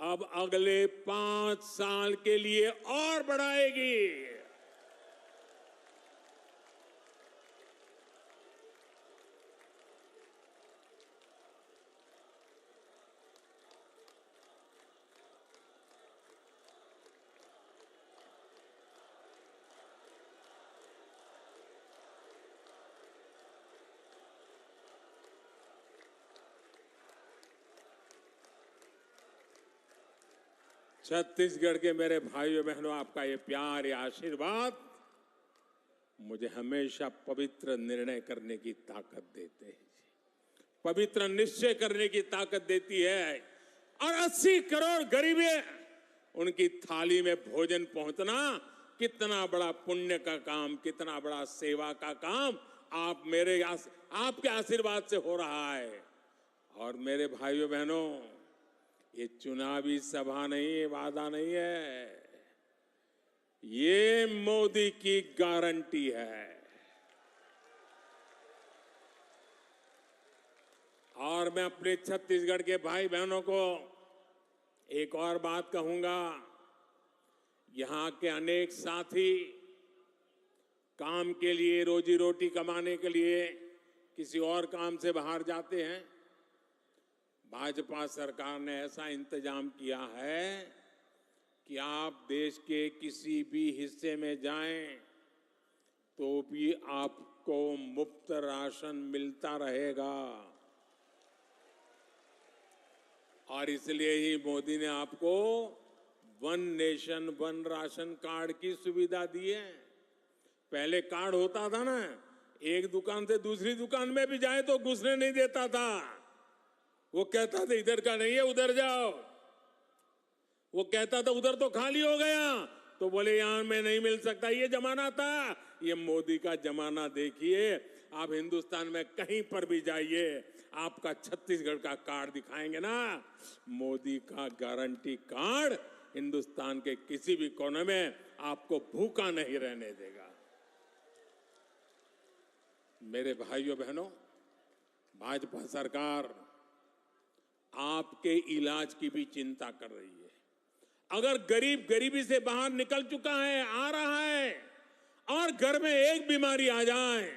अब अगले 5 साल के लिए और बढ़ाएगी। छत्तीसगढ़ के मेरे भाइयों बहनों, आपका ये प्यार, ये आशीर्वाद मुझे हमेशा पवित्र निर्णय करने की ताकत देते हैं, पवित्र निश्चय करने की ताकत देती है। और 80 करोड़ गरीबी, उनकी थाली में भोजन पहुंचना कितना बड़ा पुण्य का काम, कितना बड़ा सेवा का काम आपके आशीर्वाद से हो रहा है। और मेरे भाइयों बहनों, ये चुनावी सभा नहीं है, वादा नहीं है, ये मोदी की गारंटी है। और मैं अपने छत्तीसगढ़ के भाई बहनों को एक और बात कहूंगा, यहां के अनेक साथी काम के लिए, रोजी रोटी कमाने के लिए किसी और काम से बाहर जाते हैं। भाजपा सरकार ने ऐसा इंतजाम किया है कि आप देश के किसी भी हिस्से में जाएं तो भी आपको मुफ्त राशन मिलता रहेगा। और इसलिए ही मोदी ने आपको one nation one ration card की सुविधा दी है। पहले कार्ड होता था ना, एक दुकान से दूसरी दुकान में भी जाए तो घुसने नहीं देता था। वो कहता था इधर का नहीं है, उधर जाओ। वो कहता था उधर तो खाली हो गया, तो बोले यहां में नहीं मिल सकता। ये जमाना था। ये मोदी का जमाना देखिए। आप हिंदुस्तान में कहीं पर भी जाइए, आपका छत्तीसगढ़ का कार्ड दिखाएंगे ना, मोदी का गारंटी कार्ड हिंदुस्तान के किसी भी कोने में आपको भूखा नहीं रहने देगा। मेरे भाइयों बहनों, भाजपा सरकार आपके इलाज की भी चिंता कर रही है। अगर गरीब गरीबी से बाहर निकल चुका है, आ रहा है, और घर में एक बीमारी आ जाए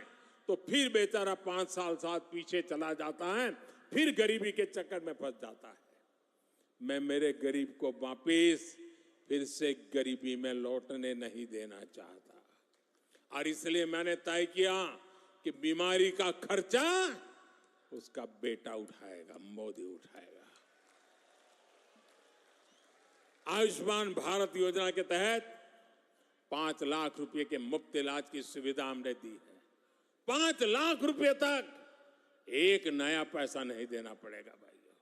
तो फिर बेचारा 5 साल साथ पीछे चला जाता है, फिर गरीबी के चक्कर में फंस जाता है। मैं मेरे गरीब को वापिस फिर से गरीबी में लौटने नहीं देना चाहता, और इसलिए मैंने तय किया कि बीमारी का खर्चा उसका बेटा उठाएगा, मोदी उठाएगा। आयुष्मान भारत योजना के तहत 5 लाख रुपए के मुफ्त इलाज की सुविधा हमने दी है। 5 लाख रुपए तक एक नया पैसा नहीं देना पड़ेगा भाइयों।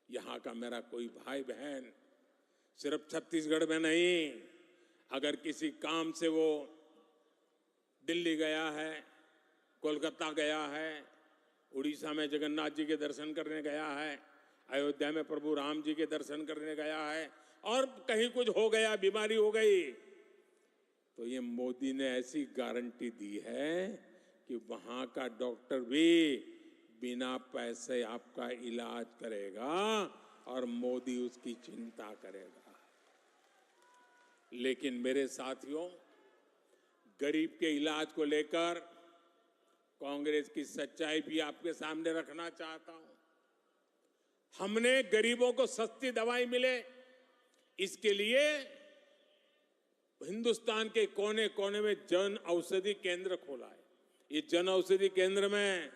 यहां का मेरा कोई भाई बहन सिर्फ छत्तीसगढ़ में नहीं, अगर किसी काम से वो दिल्ली गया है, कोलकाता गया है, उड़ीसा में जगन्नाथ जी के दर्शन करने गया है, अयोध्या में प्रभु राम जी के दर्शन करने गया है, और कहीं कुछ हो गया, बीमारी हो गई, तो ये मोदी ने ऐसी गारंटी दी है कि वहां का डॉक्टर भी बिना पैसे आपका इलाज करेगा और मोदी उसकी चिंता करेगा। लेकिन मेरे साथियों, गरीब के इलाज को लेकर कांग्रेस की सच्चाई भी आपके सामने रखना चाहता हूं। हमने गरीबों को सस्ती दवाई मिले, इसके लिए हिंदुस्तान के कोने कोने में जन औषधि केंद्र खोला है। ये जन औषधि केंद्र में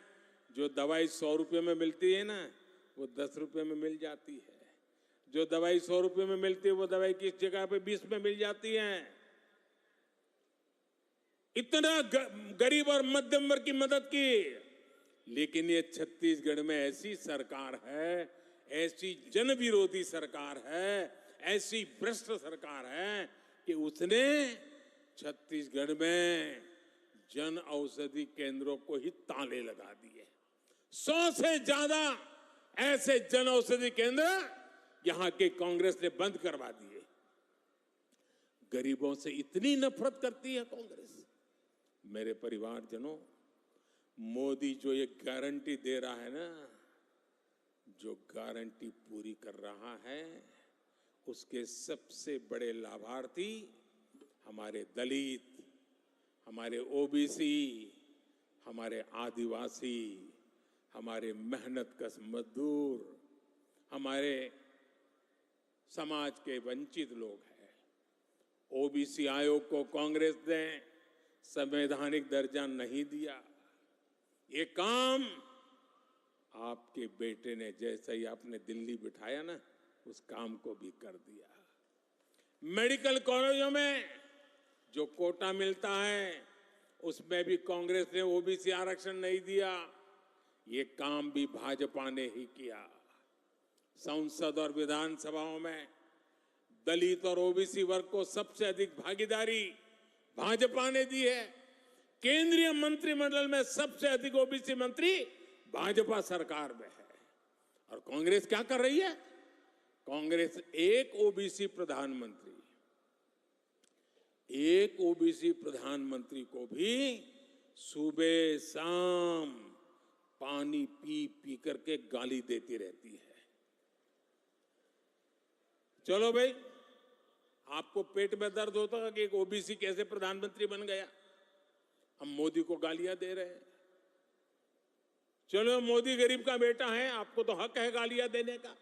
जो दवाई 100 रुपए में मिलती है ना, वो 10 रुपए में मिल जाती है। जो दवाई 100 रुपए में मिलती है, वो दवाई किस जगह पे 20 में मिल जाती है। इतना गरीब और मध्यम वर्ग की मदद की। लेकिन ये छत्तीसगढ़ में ऐसी सरकार है, ऐसी जन विरोधी सरकार है, ऐसी भ्रष्ट सरकार है कि उसने छत्तीसगढ़ में जन औषधि केंद्रों को ही ताले लगा दिए। 100 से ज्यादा ऐसे जन औषधि केंद्र यहां के कांग्रेस ने बंद करवा दिए। गरीबों से इतनी नफरत करती है कांग्रेस। मेरे परिवारजनों, मोदी जो ये गारंटी दे रहा है ना, जो गारंटी पूरी कर रहा है, उसके सबसे बड़े लाभार्थी हमारे दलित, हमारे ओबीसी, हमारे आदिवासी, हमारे मेहनतकश मजदूर, हमारे समाज के वंचित लोग हैं। ओबीसी आयोग को कांग्रेस ने संवैधानिक दर्जा नहीं दिया। ये काम आपके बेटे ने जैसे ही आपने दिल्ली बिठाया ना, उस काम को भी कर दिया। मेडिकल कॉलेजों में जो कोटा मिलता है, उसमें भी कांग्रेस ने ओबीसी आरक्षण नहीं दिया। ये काम भी भाजपा ने ही किया। संसद और विधानसभाओं में दलित और ओबीसी वर्ग को सबसे अधिक भागीदारी भाजपा ने दी है। केंद्रीय मंत्रिमंडल में सबसे अधिक ओबीसी मंत्री भाजपा सरकार में है। और कांग्रेस क्या कर रही है? कांग्रेस एक ओबीसी प्रधानमंत्री को भी सुबह शाम पानी पी पी करके गाली देती रहती है। चलो भाई, आपको पेट में दर्द होता है कि एक ओबीसी कैसे प्रधानमंत्री बन गया, हम मोदी को गालियां दे रहे हैं। चलो, मोदी गरीब का बेटा है, आपको तो हक है गालियां देने का।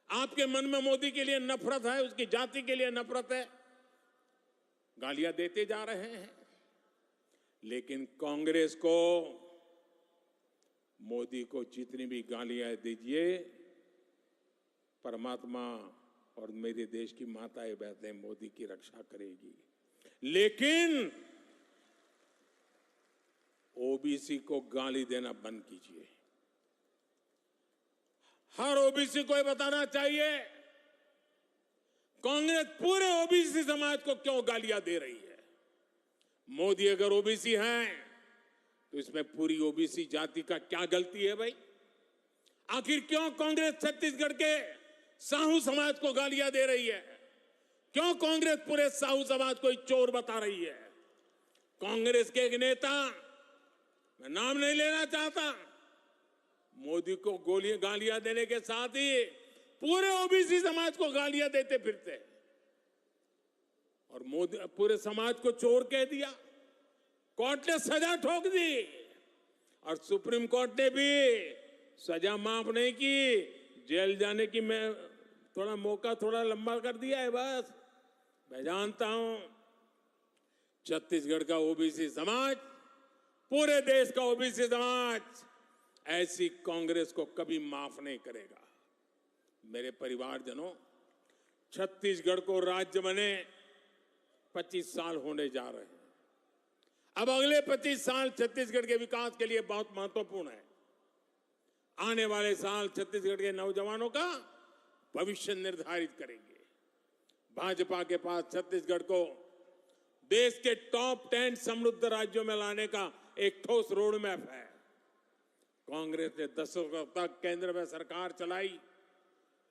आपके मन में मोदी के लिए नफरत है, उसकी जाति के लिए नफरत है, गालियां देते जा रहे हैं। लेकिन कांग्रेस को मोदी को जितनी भी गालियां दीजिए, परमात्मा और मेरे देश की माताएं बहनें मोदी की रक्षा करेगी। लेकिन ओबीसी को गाली देना बंद कीजिए। हर ओबीसी को ये बताना चाहिए कांग्रेस पूरे ओबीसी समाज को क्यों गालियां दे रही है। मोदी अगर ओबीसी हैं तो इसमें पूरी ओबीसी जाति का क्या गलती है भाई? आखिर क्यों कांग्रेस छत्तीसगढ़ के साहू समाज को गालियां दे रही है? क्यों कांग्रेस पूरे साहू समाज को चोर बता रही है? कांग्रेस के एक नेता, मैं नाम नहीं लेना चाहता, मोदी को गालियां देने के साथ ही पूरे ओबीसी समाज को गालियां देते फिरते और मोदी पूरे समाज को चोर कह दिया। कोर्ट ने सजा ठोक दी और सुप्रीम कोर्ट ने भी सजा माफ नहीं की, जेल जाने की मैं थोड़ा मौका थोड़ा लंबा कर दिया है बस। मैं जानता हूं छत्तीसगढ़ का ओबीसी समाज, पूरे देश का ओबीसी समाज ऐसी कांग्रेस को कभी माफ नहीं करेगा। मेरे परिवारजनों, छत्तीसगढ़ को राज्य बने 25 साल होने जा रहे हैं। अब अगले 25 साल छत्तीसगढ़ के विकास के लिए बहुत महत्वपूर्ण है। आने वाले साल छत्तीसगढ़ के नौजवानों का भविष्य निर्धारित करेंगे। भाजपा के पास छत्तीसगढ़ को देश के टॉप 10 समृद्ध राज्यों में लाने का एक ठोस रोड मैप है। कांग्रेस ने दशकों तक केंद्र में सरकार चलाई,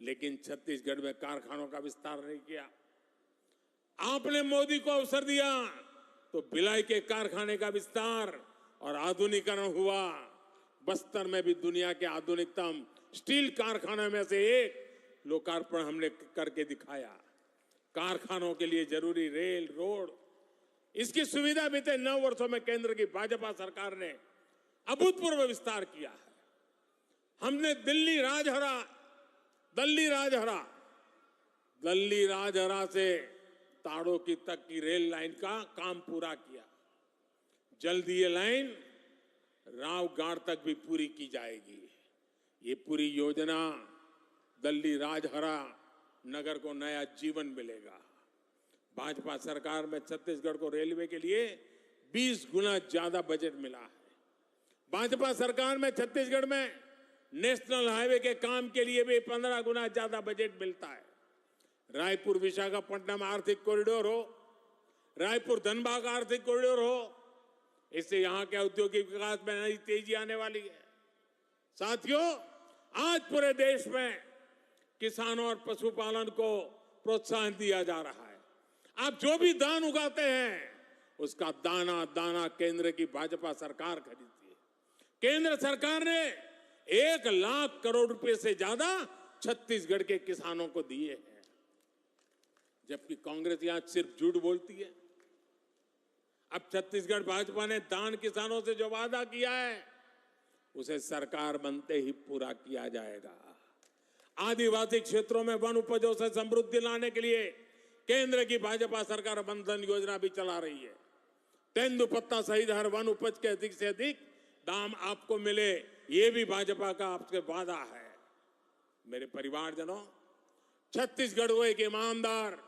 लेकिन छत्तीसगढ़ में कारखानों का विस्तार नहीं किया। आपने मोदी को अवसर दिया तो भिलाई के कारखाने का विस्तार और आधुनिकीकरण हुआ। बस्तर में भी दुनिया के आधुनिकतम स्टील कारखाने में से एक लोकार्पण हमने करके दिखाया। कारखानों के लिए जरूरी रेल, रोड, इसकी सुविधा बीते 9 वर्षों में केंद्र की भाजपा सरकार ने अभूतपूर्व विस्तार किया है। हमने दिल्ली राजहरा से ताड़ों तक की रेल लाइन का काम पूरा किया। जल्द ये लाइन रावगढ़ तक भी पूरी की जाएगी। ये पूरी योजना दिल्ली राजहरा नगर को नया जीवन मिलेगा। भाजपा सरकार में छत्तीसगढ़ को रेलवे के लिए 20 गुना ज्यादा बजट मिला है। भाजपा सरकार में छत्तीसगढ़ में नेशनल हाईवे के काम के लिए भी 15 गुना ज्यादा बजट मिलता है। रायपुर विशाखापट्टनम आर्थिक कॉरिडोर हो, रायपुर धनबाद आर्थिक कॉरिडोर हो, इससे यहां के औद्योगिक विकास में नई तेजी आने वाली है। साथियों, आज पूरे देश में किसानों और पशुपालन को प्रोत्साहन दिया जा रहा है। आप जो भी धान उगाते हैं उसका दाना दाना केंद्र की भाजपा सरकार खरीदती है। केंद्र सरकार ने 1 लाख करोड़ रुपए से ज्यादा छत्तीसगढ़ के किसानों को दिए हैं, जबकि कांग्रेस यहां सिर्फ झूठ बोलती है। अब छत्तीसगढ़ भाजपा ने दान किसानों से जो वादा किया है उसे सरकार बनते ही पूरा किया जाएगा। आदिवासी क्षेत्रों में वन उपजों से समृद्धि लाने के लिए केंद्र की भाजपा सरकार बंधन योजना भी चला रही है। तेंदुपत्ता सहित हर वन उपज के अधिक से अधिक दाम आपको मिले, ये भी भाजपा का आपसे वादा है। मेरे परिवारजनों, छत्तीसगढ़ को एक ईमानदार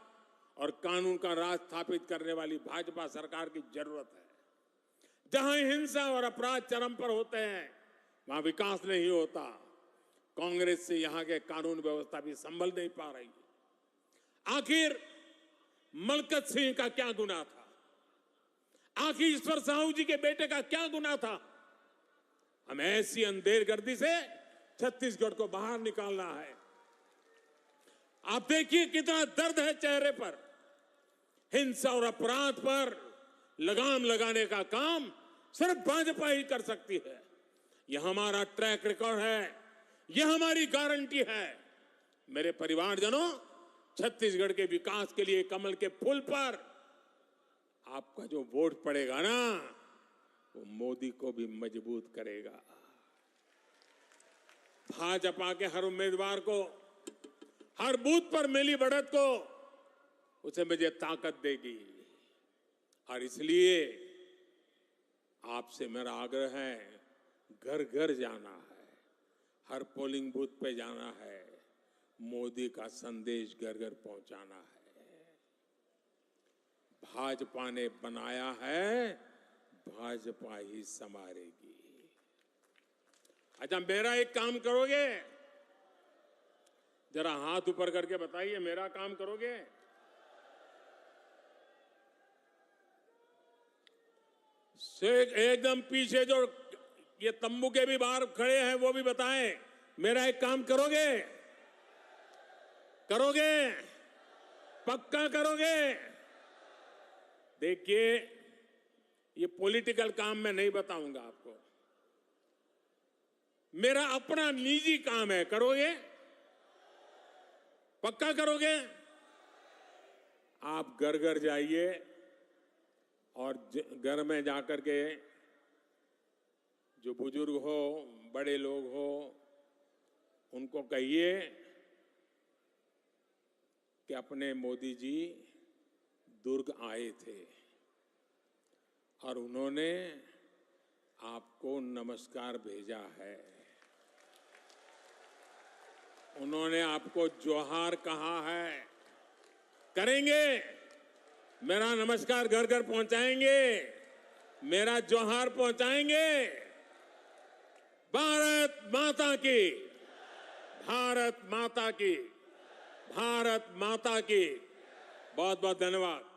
और कानून का राज स्थापित करने वाली भाजपा सरकार की जरूरत है। जहां हिंसा और अपराध चरम पर होते हैं वहां विकास नहीं होता। कांग्रेस से यहां के कानून व्यवस्था भी संभल नहीं पा रही। आखिर मलकत सिंह का क्या गुनाह था? आखिर ईश्वर साहू जी के बेटे का क्या गुनाह था? हमें ऐसी अंधेरगर्दी से छत्तीसगढ़ को बाहर निकालना है। आप देखिए कितना दर्द है चेहरे पर। हिंसा और अपराध पर लगाम लगाने का काम सिर्फ भाजपा ही कर सकती है। यह हमारा ट्रैक रिकॉर्ड है, यह हमारी गारंटी है। मेरे परिवारजनों, छत्तीसगढ़ के विकास के लिए कमल के फूल पर आपका जो वोट पड़ेगा ना, वो मोदी को भी मजबूत करेगा। भाजपा के हर उम्मीदवार को, हर बूथ पर मिली बढ़त को उसे मुझे ताकत देगी। और इसलिए आपसे मेरा आग्रह है, घर घर जाना है, हर पोलिंग बूथ पे जाना है, मोदी का संदेश घर घर पहुंचाना है। भाजपा ने बनाया है, भाजपा ही संवारेगी। अच्छा, मेरा एक काम करोगे? जरा हाथ ऊपर करके बताइए, मेरा काम करोगे? एकदम पीछे जो ये तंबू के भी बाहर खड़े हैं वो भी बताएं, मेरा एक काम करोगे? करोगे? पक्का करोगे? देखिए, ये पॉलिटिकल काम मैं नहीं बताऊंगा आपको, मेरा अपना निजी काम है। करोगे? पक्का करोगे? आप घर घर जाइए और घर में जाकर के जो बुजुर्ग हो, बड़े लोग हो, उनको कहिए कि अपने मोदी जी दुर्ग आए थे और उन्होंने आपको नमस्कार भेजा है, उन्होंने आपको जोहार कहा है। करेंगे? मेरा नमस्कार घर घर पहुंचाएंगे, मेरा जोहार पहुंचाएंगे। भारत माता की, भारत माता की, भारत माता की। बहुत बहुत धन्यवाद।